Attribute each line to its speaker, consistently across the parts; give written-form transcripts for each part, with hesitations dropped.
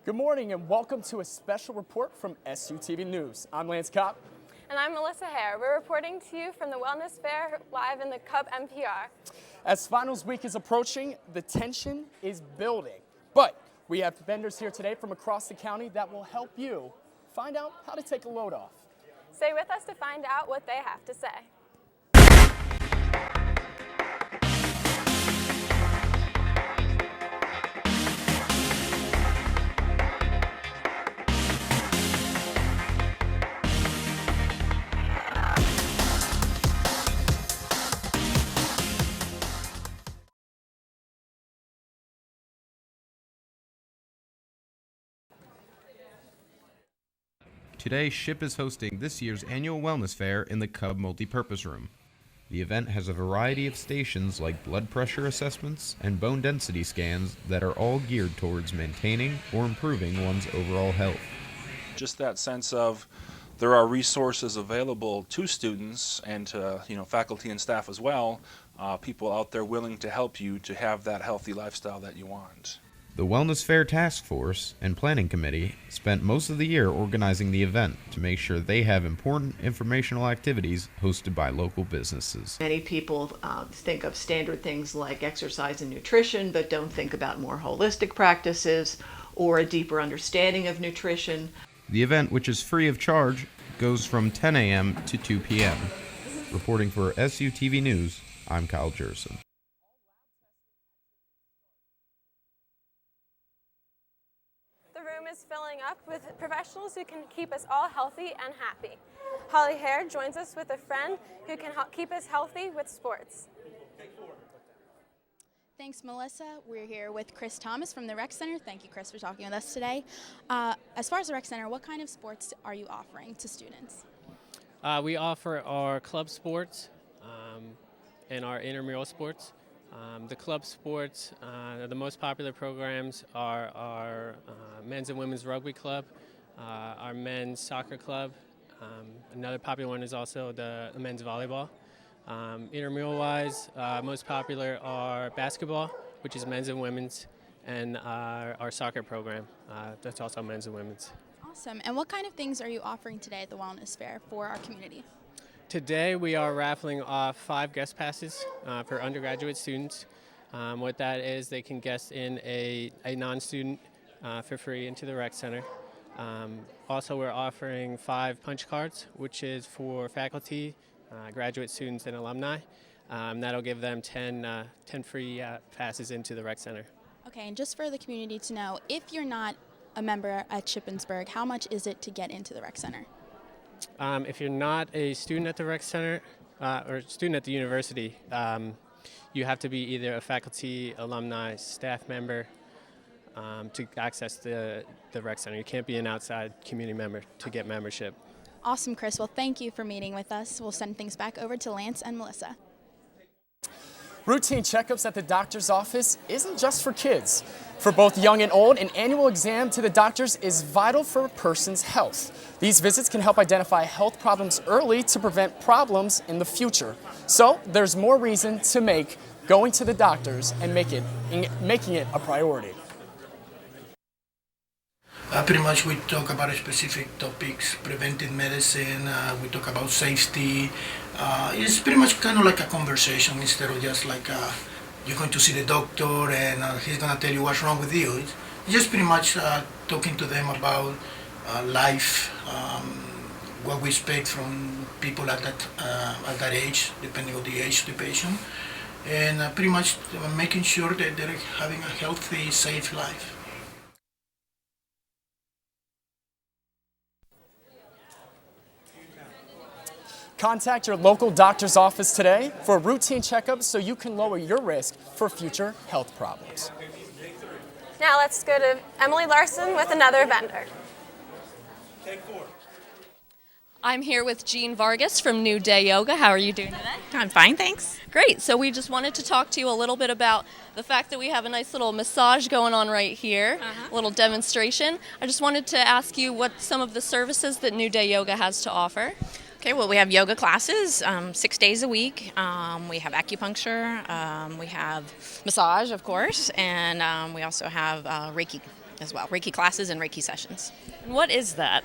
Speaker 1: Good morning and welcome to a special report from SUTV News. I'm Lance Kopp.
Speaker 2: And I'm Melissa Hare. We're reporting to you from the Wellness Fair live in the Kopp NPR.
Speaker 1: As finals week is approaching, the tension is building. But we have vendors here today from across the county that will help you find out how to take a load off.
Speaker 2: Stay with us to find out what they have to say.
Speaker 3: Today, SHIP is hosting this year's annual wellness fair in the Kopp multipurpose room. The event has a variety of stations like blood pressure assessments and bone density scans that are all geared towards maintaining or improving one's overall health.
Speaker 4: Just that sense of there are resources available to students and to faculty and staff as well, people out there willing to help you to have that healthy lifestyle that you want.
Speaker 3: The Wellness Fair Task Force and Planning Committee spent most of the year organizing the event to make sure they have important informational activities hosted by local businesses.
Speaker 5: Many people think of standard things like exercise and nutrition, but don't think about more holistic practices or a deeper understanding of nutrition.
Speaker 3: The event, which is free of charge, goes from 10 a.m. to 2 p.m. Reporting for SUTV News, I'm Kyle Jerson.
Speaker 2: Is filling up with professionals who can keep us all healthy and happy. Holly Hare joins us with a friend who can help keep us healthy with sports.
Speaker 6: Thanks, Melissa. We're here with Chris Thomas from the Rec Center. Thank you, Chris, for talking with us today. As far as the Rec Center, what kind of sports are you offering to students?
Speaker 7: We offer our club sports and our intramural sports. The club sports, the most popular programs are our men's and women's rugby club, our men's soccer club. Another popular one is also the men's volleyball. Intramural-wise, most popular are basketball, which is men's and women's, and our soccer program. That's also men's and women's.
Speaker 6: Awesome. And what kind of things are you offering today at the Wellness Fair for our community?
Speaker 7: Today we are raffling off 5 guest passes for undergraduate students. What that is, they can guest in a non-student for free into the Rec Center. Also, we're offering 5 punch cards, which is for faculty, graduate students, and alumni. That'll give them 10 free passes into the Rec Center.
Speaker 6: Okay, and just for the community to know, if you're not a member at Shippensburg, how much is it to get into the Rec Center?
Speaker 7: If you're not a student at the Rec Center or student at the university, you have to be either a faculty, alumni, staff member to access the Rec Center. You can't be an outside community member to get membership.
Speaker 6: Awesome, Chris. Well, thank you for meeting with us. We'll send things back over to Lance and Melissa.
Speaker 1: Routine checkups at the doctor's office isn't just for kids. For both young and old, an annual exam to the doctors is vital for a person's health. These visits can help identify health problems early to prevent problems in the future. So there's more reason to make going to the doctors and making it a priority.
Speaker 8: Pretty much we talk about specific topics, preventive medicine, we talk about safety. It's pretty much kind of like a conversation instead of just like you're going to see the doctor and he's going to tell you what's wrong with you. It's just pretty much talking to them about life, what we expect from people at that age, depending on the age of the patient, and pretty much making sure that they're having a healthy, safe life.
Speaker 1: Contact your local doctor's office today for a routine checkup so you can lower your risk for future health problems.
Speaker 2: Now let's go to Emily Larsen with another vendor.
Speaker 9: I'm here with Jean Vargas from New Day Yoga. How are you doing today?
Speaker 10: I'm fine, thanks.
Speaker 9: Great. So we just wanted to talk to you a little bit about the fact that we have a nice little massage going on right here, a little demonstration. I just wanted to ask you what some of the services that New Day Yoga has to offer.
Speaker 10: Okay, well, we have yoga classes 6 days a week. We have acupuncture. We have massage, of course, and we also have Reiki as well. Reiki classes and Reiki sessions.
Speaker 9: And what is that?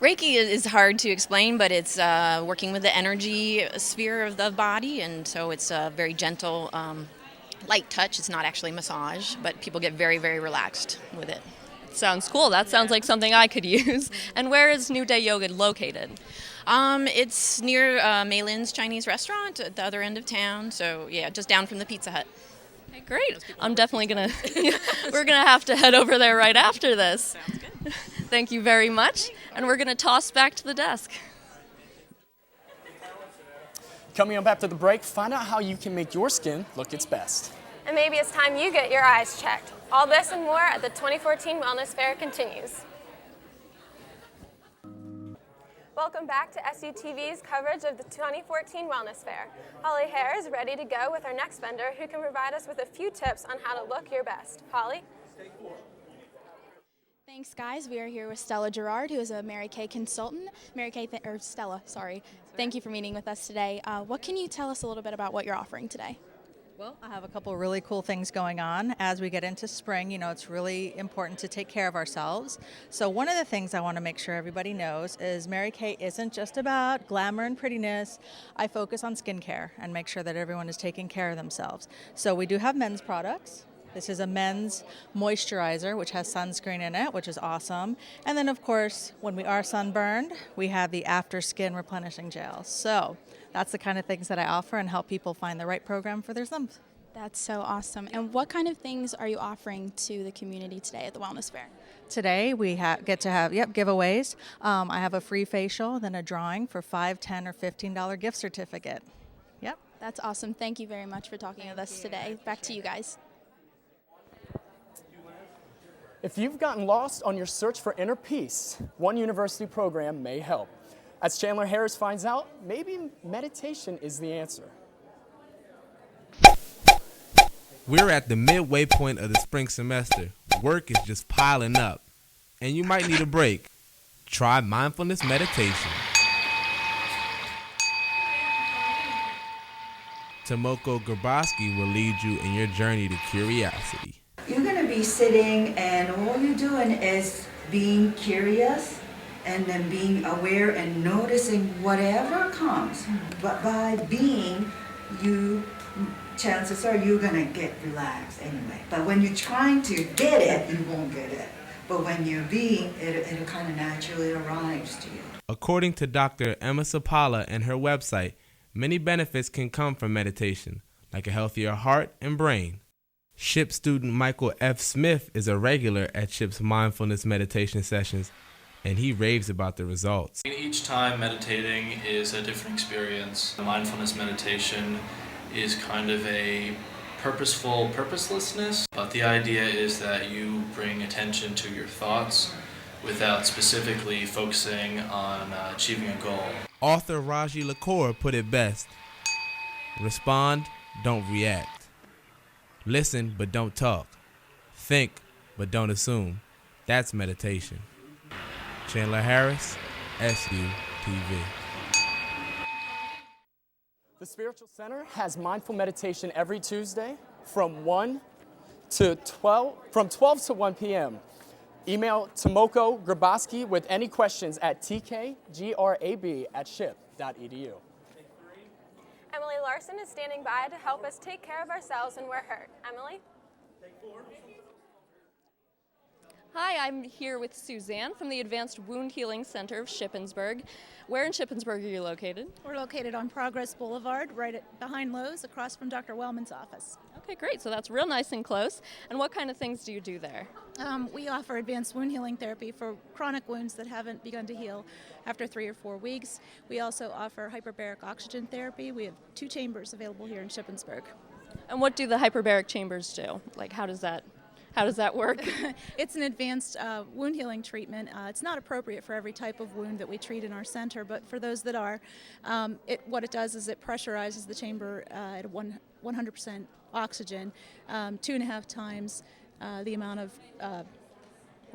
Speaker 10: Reiki is hard to explain, but it's working with the energy sphere of the body, and so it's a very gentle, light touch. It's not actually massage, but people get very, very relaxed with it.
Speaker 9: Sounds cool. That sounds like something I could use. And where is New Day Yoga located?
Speaker 10: It's near Mei Lin's Chinese restaurant at the other end of town, so yeah, just down from the Pizza Hut.
Speaker 9: Okay, great. I'm definitely we're gonna have to head over there right after this.
Speaker 10: Sounds good.
Speaker 9: Thank you very much. And we're gonna toss back to the desk.
Speaker 1: Coming up after the break, find out how you can make your skin look its best.
Speaker 2: And maybe it's time you get your eyes checked. All this and more at the 2014 Wellness Fair continues. Welcome back to SUTV's coverage of the 2014 Wellness Fair. Holly Hare is ready to go with our next vendor who can provide us with a few tips on how to look your best. Holly?
Speaker 6: Thanks, guys. We are here with Stella Gerard, who is a Mary Kay consultant. Stella, sorry. Thank you for meeting with us today. What can you tell us a little bit about what you're offering today?
Speaker 11: Well, I have a couple of really cool things going on. As we get into spring, it's really important to take care of ourselves. So one of the things I want to make sure everybody knows is Mary Kay isn't just about glamour and prettiness. I focus on skincare and make sure that everyone is taking care of themselves. So we do have men's products. This is a men's moisturizer, which has sunscreen in it, which is awesome. And then, of course, when we are sunburned, we have the after skin replenishing gel. So that's the kind of things that I offer and help people find the right program for their symptoms.
Speaker 6: That's so awesome. And what kind of things are you offering to the community today at the Wellness Fair?
Speaker 11: Today we get to have giveaways. I have a free facial, then a drawing for $5, $10, or $15 gift certificate. Yep.
Speaker 6: That's awesome. Thank you very much for talking with us today. Back to you guys.
Speaker 1: If you've gotten lost on your search for inner peace, one university program may help. As Chandler Harris finds out, maybe meditation is the answer.
Speaker 12: We're at the midway point of the spring semester. Work is just piling up, and you might need a break. Try mindfulness meditation. Tomoko Grabowski will lead you in your journey to curiosity.
Speaker 13: You're going to be sitting and all you're doing is being curious and then being aware and noticing whatever comes. But by being, chances are you're going to get relaxed anyway. But when you're trying to get it, you won't get it. But when you're being, it'll kind of naturally arrives to you.
Speaker 12: According to Dr. Emma Sapala and her website, many benefits can come from meditation, like a healthier heart and brain. SHIP student Michael F. Smith is a regular at SHIP's mindfulness meditation sessions, and he raves about the results.
Speaker 14: Each time meditating is a different experience. Mindfulness meditation is kind of a purposeful purposelessness, but the idea is that you bring attention to your thoughts without specifically focusing on achieving a goal.
Speaker 12: Author Raji Lakor put it best: respond, don't react. Listen, but don't talk. Think, but don't assume. That's meditation. Chandler Harris, SUTV.
Speaker 1: The Spiritual Center has mindful meditation every Tuesday from 12 to 1 p.m. Email Tomoko Grabowski with any questions at tkgrab@ship.edu.
Speaker 2: Emily Larsen is standing by to help us take care of ourselves when we're hurt. Emily?
Speaker 9: Hi, I'm here with Suzanne from the Advanced Wound Healing Center of Shippensburg. Where in Shippensburg are you located?
Speaker 15: We're located on Progress Boulevard, behind Lowe's, across from Dr. Wellman's office.
Speaker 9: Okay, great. So that's real nice and close. And what kind of things do you do there?
Speaker 15: We offer advanced wound healing therapy for chronic wounds that haven't begun to heal after 3 or 4 weeks. We also offer hyperbaric oxygen therapy. We have 2 chambers available here in Shippensburg.
Speaker 9: And what do the hyperbaric chambers do? Like, how does that work?
Speaker 15: It's an advanced wound healing treatment. It's not appropriate for every type of wound that we treat in our center, but for those that are, what it does is it pressurizes the chamber at 100% oxygen, 2.5 times the amount of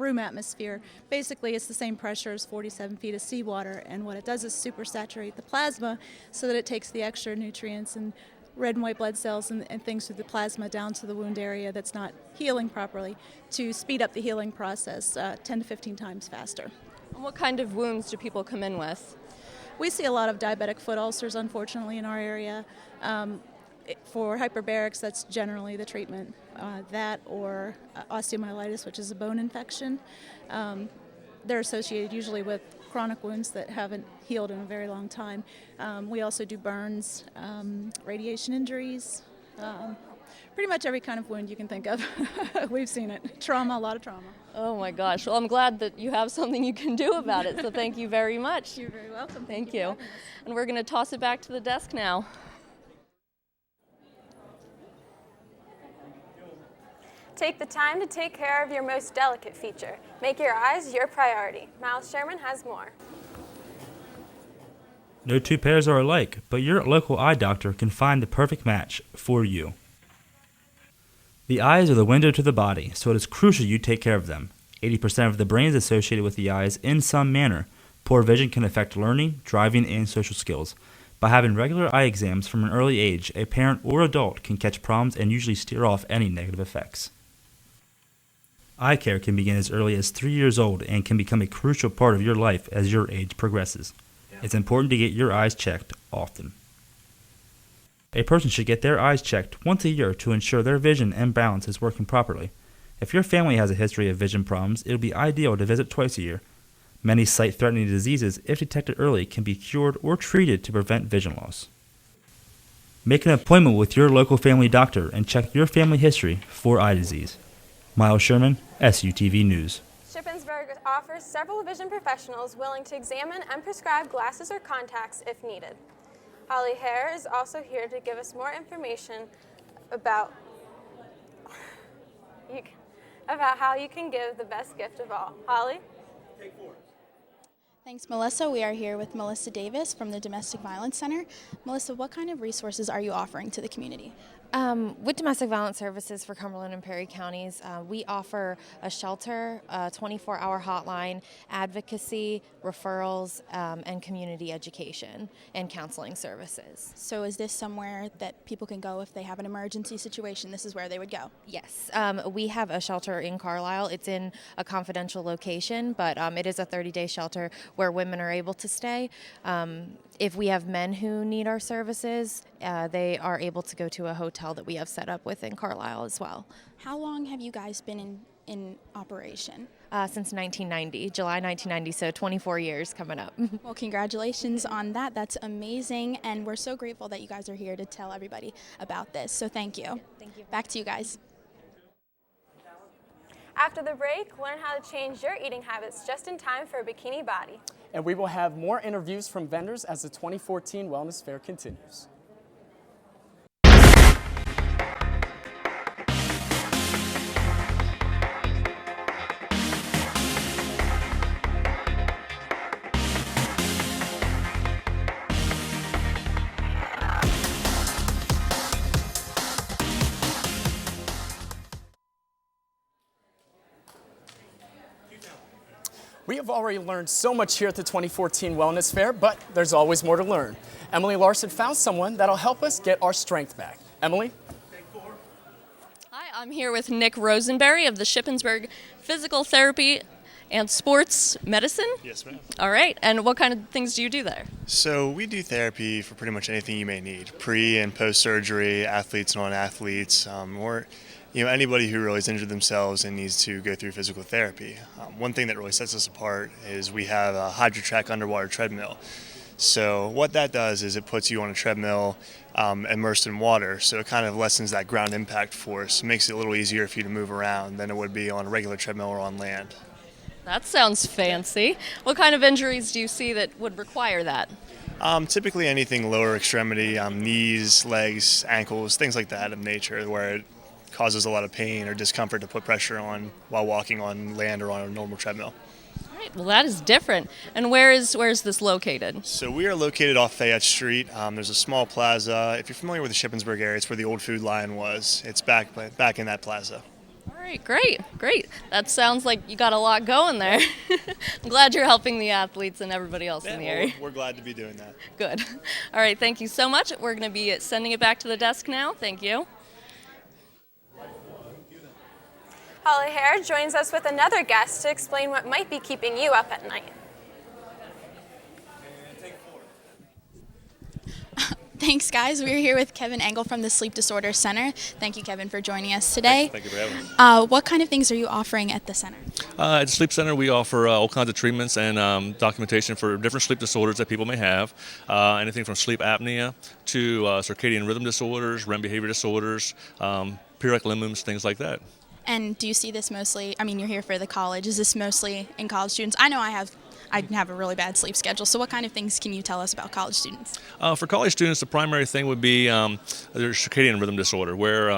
Speaker 15: room atmosphere. Basically, it's the same pressure as 47 feet of seawater, and what it does is supersaturate the plasma so that it takes the extra nutrients and red and white blood cells and things through the plasma down to the wound area that's not healing properly to speed up the healing process 10 to 15 times faster.
Speaker 9: And what kind of wounds do people come in with?
Speaker 15: We see a lot of diabetic foot ulcers, unfortunately, in our area. For hyperbarics, that's generally the treatment. That or osteomyelitis, which is a bone infection. They're associated usually with chronic wounds that haven't healed in a very long time. We also do burns, radiation injuries, pretty much every kind of wound you can think of. We've seen it. Trauma, a lot of trauma.
Speaker 9: Oh my gosh. Well, I'm glad that you have something you can do about it, so thank you very much.
Speaker 15: You're very welcome.
Speaker 9: Thank you. And we're going to toss it back to the desk now.
Speaker 2: Take the time to take care of your most delicate feature. Make your eyes your priority. Miles Sherman has more.
Speaker 16: No two pairs are alike, but your local eye doctor can find the perfect match for you. The eyes are the window to the body, so it is crucial you take care of them. 80% of the brain is associated with the eyes in some manner. Poor vision can affect learning, driving, and social skills. By having regular eye exams from an early age, a parent or adult can catch problems and usually steer off any negative effects. Eye care can begin as early as 3 years old and can become a crucial part of your life as your age progresses. It's important to get your eyes checked often. A person should get their eyes checked once a year to ensure their vision and balance is working properly. If your family has a history of vision problems, it will be ideal to visit twice a year. Many sight-threatening diseases, if detected early, can be cured or treated to prevent vision loss. Make an appointment with your local family doctor and check your family history for eye disease. Miles Sherman, SUTV News.
Speaker 2: Shippensburg offers several vision professionals willing to examine and prescribe glasses or contacts if needed. Hare is also here to give us more information about how you can give the best gift of all. Holly?
Speaker 6: Take 4. Thanks, Melissa. We are here with Melissa Davis from the Domestic Violence Center. Melissa, what kind of resources are you offering to the community?
Speaker 17: With Domestic Violence Services for Cumberland and Perry counties, we offer a shelter, a 24-hour hotline, advocacy, referrals, and community education and counseling services.
Speaker 6: So is this somewhere that people can go if they have an emergency situation? This is where they would go?
Speaker 17: Yes. We have a shelter in Carlisle. It's in a confidential location, but it is a 30-day shelter where women are able to stay. If we have men who need our services, they are able to go to a hotel that we have set up within Carlisle as well.
Speaker 6: How long have you guys been in operation?
Speaker 17: Since 1990, July 1990, so 24 years coming up.
Speaker 6: Well, congratulations on that. That's amazing, and we're so grateful that you guys are here to tell everybody about this. So thank you.
Speaker 17: Thank you.
Speaker 6: Back to you guys.
Speaker 2: After the break, learn how to change your eating habits just in time for a bikini body.
Speaker 1: And we will have more interviews from vendors as the 2014 Wellness Fair continues. We have already learned so much here at the 2014 Wellness Fair, but there's always more to learn. Emily Larsen found someone that'll help us get our strength back. Emily?
Speaker 9: Hi, I'm here with Nick Rosenberry of the Shippensburg Physical Therapy and Sports Medicine.
Speaker 18: Yes, ma'am.
Speaker 9: All right, and what kind of things do you do there?
Speaker 18: So we do therapy for pretty much anything you may need, pre and post-surgery, athletes, non-athletes, or anybody who really has injured themselves and needs to go through physical therapy. One thing that really sets us apart is we have a HydroTrack underwater treadmill. So what that does is it puts you on a treadmill immersed in water, so it kind of lessens that ground impact force, makes it a little easier for you to move around than it would be on a regular treadmill or on land.
Speaker 9: That sounds fancy. What kind of injuries do you see that would require that?
Speaker 18: Typically anything lower extremity, knees, legs, ankles, things like that of nature, where it causes a lot of pain or discomfort to put pressure on while walking on land or on a normal treadmill.
Speaker 9: All right, well that is different. And where is this located?
Speaker 18: So we are located off Fayette Street. There's a small plaza. If you're familiar with the Shippensburg area, it's where the old Food Lion was. It's back in that plaza.
Speaker 9: All right. right, great. That sounds like you got a lot going there. I'm glad you're helping the athletes and everybody else in the area.
Speaker 18: We're glad to be doing that.
Speaker 9: Good. All right, thank you so much. We're going to be sending it back to the desk now. Thank you.
Speaker 2: Holly Hare joins us with another guest to explain what might be keeping you up at night.
Speaker 6: Thanks, guys. We're here with Kevin Engel from the Sleep Disorder Center. Thank you, Kevin, for joining us today.
Speaker 19: Thank you for having us.
Speaker 6: What kind of things are you offering at the center?
Speaker 19: At the Sleep Center, we offer all kinds of treatments and documentation for different sleep disorders that people may have. Anything from sleep apnea to circadian rhythm disorders, REM behavior disorders, periodic limb movements, things like that.
Speaker 6: And do you see this mostly, I mean, you're here for the college. Is this mostly in college students? I know I have a really bad sleep schedule, so what kind of things can you tell us about college students?
Speaker 19: For college students, the primary thing would be their circadian rhythm disorder, where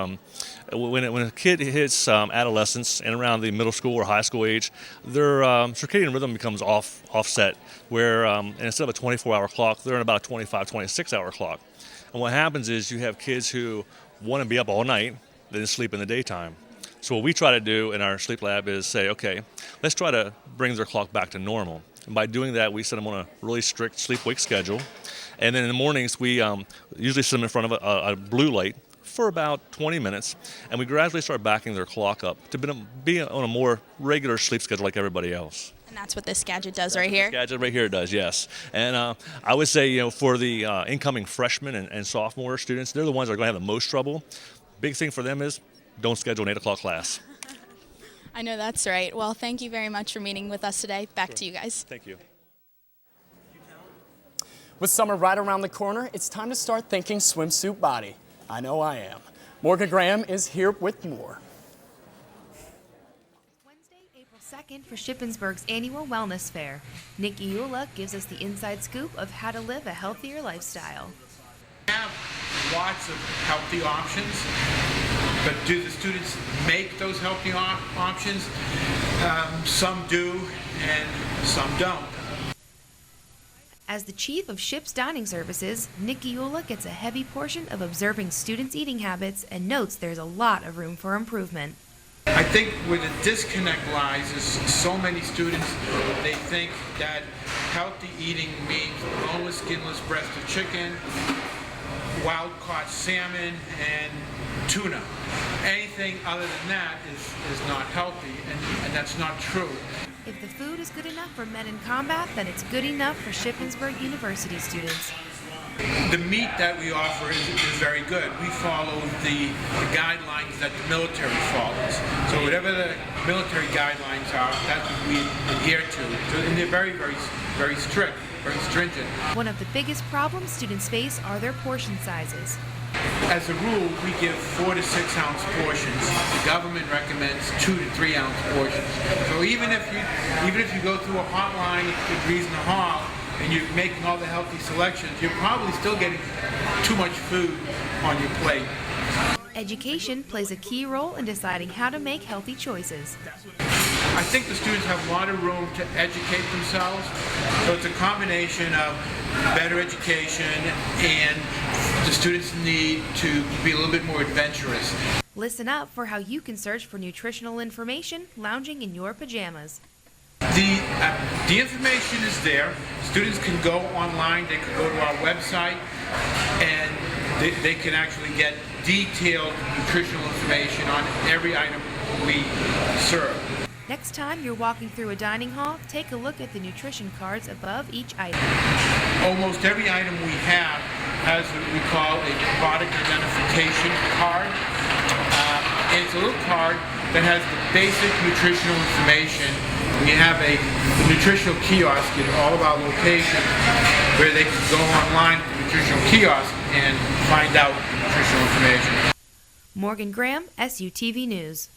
Speaker 19: when a kid hits adolescence and around the middle school or high school age, their circadian rhythm becomes offset, where instead of a 24-hour clock, they're in about a 25, 26-hour clock. And what happens is you have kids who want to be up all night, then sleep in the daytime. So what we try to do in our sleep lab is say, okay, let's try to bring their clock back to normal. And by doing that, we set them on a really strict sleep-wake schedule. And then in the mornings, we usually set them in front of a blue light for about 20 minutes, and we gradually start backing their clock up to be on a more regular sleep schedule like everybody else.
Speaker 6: And that's what this gadget does right here?
Speaker 19: This gadget right here does, yes. And I would say, for the incoming freshmen and sophomore students, they're the ones that are going to have the most trouble. Big thing for them is don't schedule an 8 o'clock class.
Speaker 6: I know that's right. Well, thank you very much for meeting with us today. Back to you guys.
Speaker 19: Thank you.
Speaker 1: With summer right around the corner, it's time to start thinking swimsuit body. I know I am. Morgan Graham is here with more.
Speaker 20: Wednesday, April 2nd for Shippensburg's annual wellness fair. Nikki Eula gives us the inside scoop of how to live a healthier lifestyle.
Speaker 21: We have lots of healthy options, but do the students make those healthy options? Some do and some don't.
Speaker 20: As the chief of SHIP's dining services, Nikki Eula gets a heavy portion of observing students' eating habits and notes there's a lot of room for improvement.
Speaker 21: I think where the disconnect lies is so many students, they think that healthy eating means boneless, skinless breast of chicken, wild-caught salmon, and tuna. Anything other than that is not healthy, and that's not true.
Speaker 20: If the food is good enough for men in combat, then it's good enough for Shippensburg University students.
Speaker 21: The meat that we offer is very good. We follow the guidelines that the military follows. So whatever the military guidelines are, that's what we adhere to. And they're very, very, very strict, very stringent.
Speaker 20: One of the biggest problems students face are their portion sizes.
Speaker 21: As a rule, we give 4 to 6 ounce portions. The government recommends 2 to 3 ounce portions. So even if you go through a hotline at Reason Hall and you're making all the healthy selections, you're probably still getting too much food on your plate.
Speaker 20: Education plays a key role in deciding how to make healthy choices.
Speaker 21: I think the students have a lot of room to educate themselves. So it's a combination of better education and the students need to be a little bit more adventurous.
Speaker 20: Listen up for how you can search for nutritional information lounging in your pajamas.
Speaker 21: The information is there. Students can go online, they can go to our website, and they can actually get detailed nutritional information on every item we serve.
Speaker 20: Next time you're walking through a dining hall, take a look at the nutrition cards above each item.
Speaker 21: Almost every item we have has what we call a product identification card. And it's a little card that has the basic nutritional information. We have a nutritional kiosk in all of our locations where they can go online to the nutritional kiosk and find out the nutritional information.
Speaker 20: Morgan Graham, SUTV News.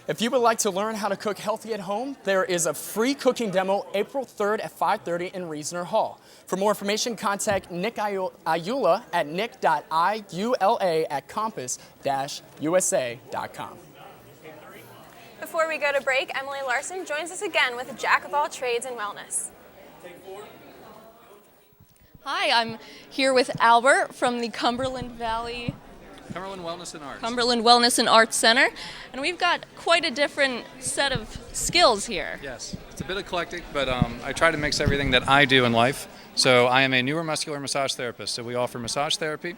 Speaker 1: If you would like to learn how to cook healthy at home, there is a free cooking demo April 3rd at 5:30 in Reasoner Hall. For more information, contact Nick Ayula at nick.iula@compass-usa.com.
Speaker 2: Before we go to break, Emily Larsen joins us again with a Jack of all trades in wellness.
Speaker 9: Hi, I'm here with Albert from the Cumberland Valley
Speaker 4: Cumberland Wellness and Arts.
Speaker 9: Cumberland Wellness and Arts Center. And we've got quite a different set of skills here.
Speaker 4: Yes, it's a bit eclectic, but I try to mix everything that I do in life. So I am a neuromuscular massage therapist. So we offer massage therapy,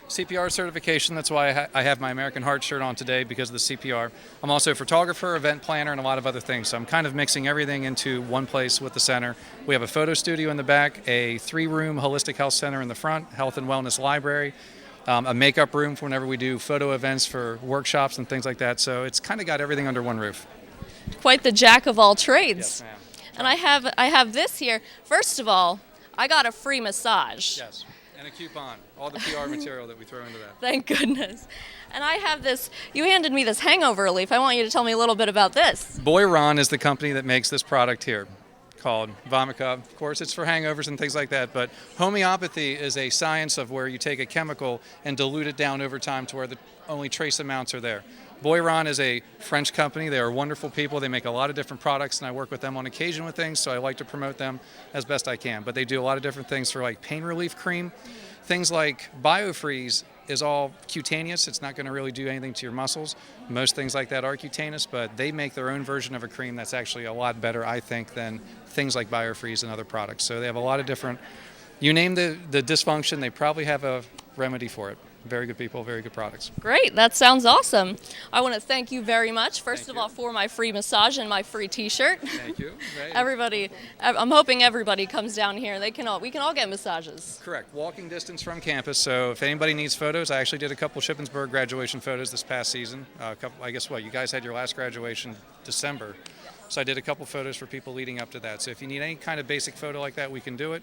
Speaker 4: CPR certification. That's why I have my American Heart shirt on today, because of the CPR. I'm also a photographer, event planner, and a lot of other things. So I'm kind of mixing everything into one place with the center. We have a photo studio in the back, a 3-room holistic health center in the front, health and wellness library, a makeup room for whenever we do photo events for workshops and things like that. So it's kind of got everything under one roof.
Speaker 9: Quite the jack of all trades.
Speaker 4: Yes, ma'am.
Speaker 9: And I have this here. First of all, I got a free massage.
Speaker 4: Yes, and a coupon. All the PR material that we throw into that.
Speaker 9: Thank goodness. And I have this, you handed me this hangover relief. I want you to tell me a little bit about this.
Speaker 4: Boy Ron is the company that makes this product here, called Vomica. Of course, it's for hangovers and things like that, but homeopathy is a science of where you take a chemical and dilute it down over time to where the only trace amounts are there. Boy Ron is a French company. They are wonderful people. They make a lot of different products, and I work with them on occasion with things, so I like to promote them as best I can. But they do a lot of different things for like pain relief cream. Things like BioFreeze is all cutaneous. It's not going to really do anything to your muscles. Most things like that are cutaneous, but they make their own version of a cream that's actually a lot better, I think, than things like BioFreeze and other products. So they have a lot of different, you name the dysfunction, they probably have a remedy for it. Very good people, very good products.
Speaker 9: Great, that sounds awesome. I want to thank you very much, first of all, for my free massage and my free t-shirt.
Speaker 4: Thank you. Right.
Speaker 9: Everybody, I'm hoping everybody comes down here. We can all get massages.
Speaker 4: Correct, walking distance from campus. So if anybody needs photos, I actually did a couple Shippensburg graduation photos this past season. I guess you guys had your last graduation December. So I did a couple photos for people leading up to that. So if you need any kind of basic photo like that, we can do it.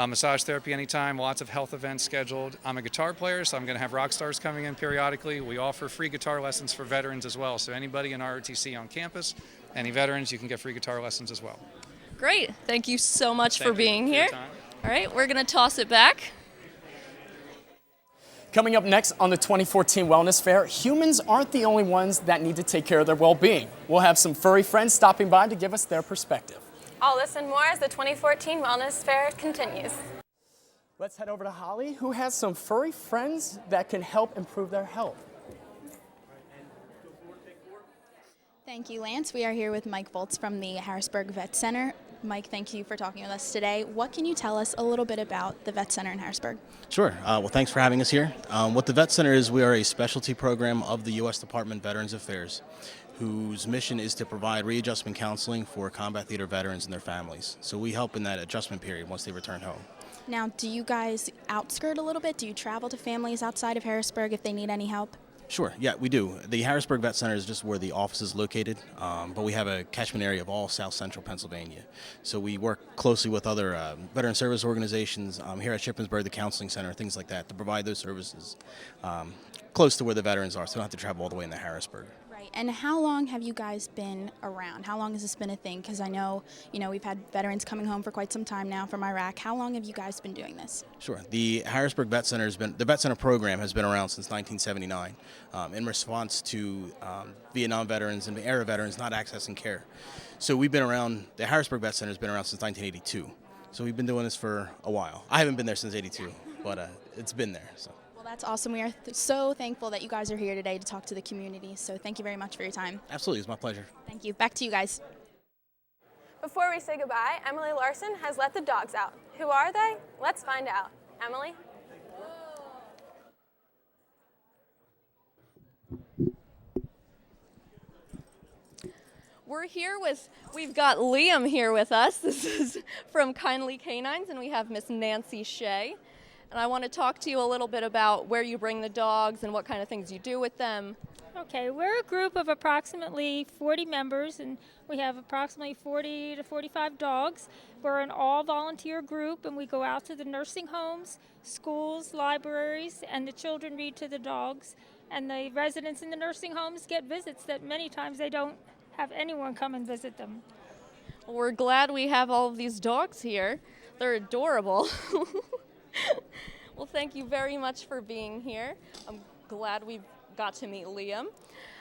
Speaker 4: Massage therapy anytime, lots of health events scheduled. I'm a guitar player, so I'm going to have rock stars coming in periodically. We offer free guitar lessons for veterans as well. So anybody in ROTC on campus, any veterans, you can get free guitar lessons as well.
Speaker 9: Great. Thank you so much for being
Speaker 4: for
Speaker 9: here.
Speaker 4: your time.
Speaker 9: All right, we're going to toss it back.
Speaker 1: Coming up next on the 2014 Wellness Fair, humans aren't the only ones that need to take care of their well-being. We'll have some furry friends stopping by to give us their perspective.
Speaker 2: All this and more as the 2014 Wellness Fair continues.
Speaker 1: Let's head over to Holly, who has some furry friends that can help improve their health.
Speaker 6: Thank you, Lance. We are here with Mike Volz from the Harrisburg Vet Center. Mike, thank you for talking with us today. What can you tell us a little bit about the Vet Center in Harrisburg?
Speaker 22: Sure. Well, thanks for having us here. What the Vet Center is, we are a specialty program of the U.S. Department of Veterans Affairs, whose mission is to provide readjustment counseling for combat theater veterans and their families. So we help in that adjustment period once they return home.
Speaker 6: Now, do you guys outskirt a little bit? Do you travel to families outside of Harrisburg if they need any help?
Speaker 22: Sure, yeah, we do. The Harrisburg Vet Center is just where the office is located, but we have a catchment area of all South Central Pennsylvania. So we work closely with other veteran service organizations here at Shippensburg, the Counseling Center, things like that, to provide those services close to where the veterans are, so they don't have to travel all the way into Harrisburg.
Speaker 6: Right. And how long have you guys been around? How long has this been a thing? Because I know, we've had veterans coming home for quite some time now from Iraq. How long have you guys been doing this?
Speaker 22: Sure. The Harrisburg Vet Center the Vet Center program has been around since 1979 in response to Vietnam veterans and era veterans not accessing care. So we've been around, the Harrisburg Vet Center has been around since 1982. So we've been doing this for a while. I haven't been there since 82, but it's been there. So.
Speaker 6: Well, that's awesome. We are so thankful that you guys are here today to talk to the community. So thank you very much for your time.
Speaker 22: Absolutely. It's my pleasure.
Speaker 6: Thank you. Back to you guys.
Speaker 2: Before we say goodbye, Emily Larsen has let the dogs out. Who are they? Let's find out. Emily?
Speaker 9: We've got Liam here with us. This is from Kindly Canines, and we have Miss Nancy Shea. And I want to talk to you a little bit about where you bring the dogs and what kind of things you do with them.
Speaker 23: Okay, we're a group of approximately 40 members, and we have approximately 40 to 45 dogs. We're an all-volunteer group, and we go out to the nursing homes, schools, libraries, and the children read to the dogs. And the residents in the nursing homes get visits that many times they don't have anyone come and visit them.
Speaker 9: Well, we're glad we have all of these dogs here. They're adorable. Well, thank you very much for being here. I'm glad we got to meet Liam.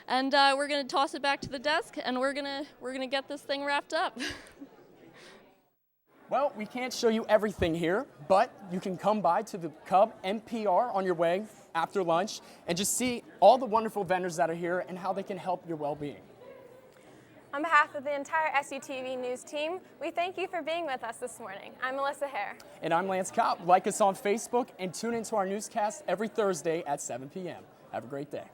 Speaker 9: And we're going to toss it back to the desk, and we're gonna get this thing wrapped up.
Speaker 1: Well, we can't show you everything here, but you can come by to the Kopp NPR on your way after lunch and just see all the wonderful vendors that are here and how they can help your well-being.
Speaker 2: On behalf of the entire SUTV News team, we thank you for being with us this morning. I'm Melissa Hare.
Speaker 1: And I'm Lance Kopp. Like us on Facebook and tune into our newscast every Thursday at 7 p.m. Have a great day.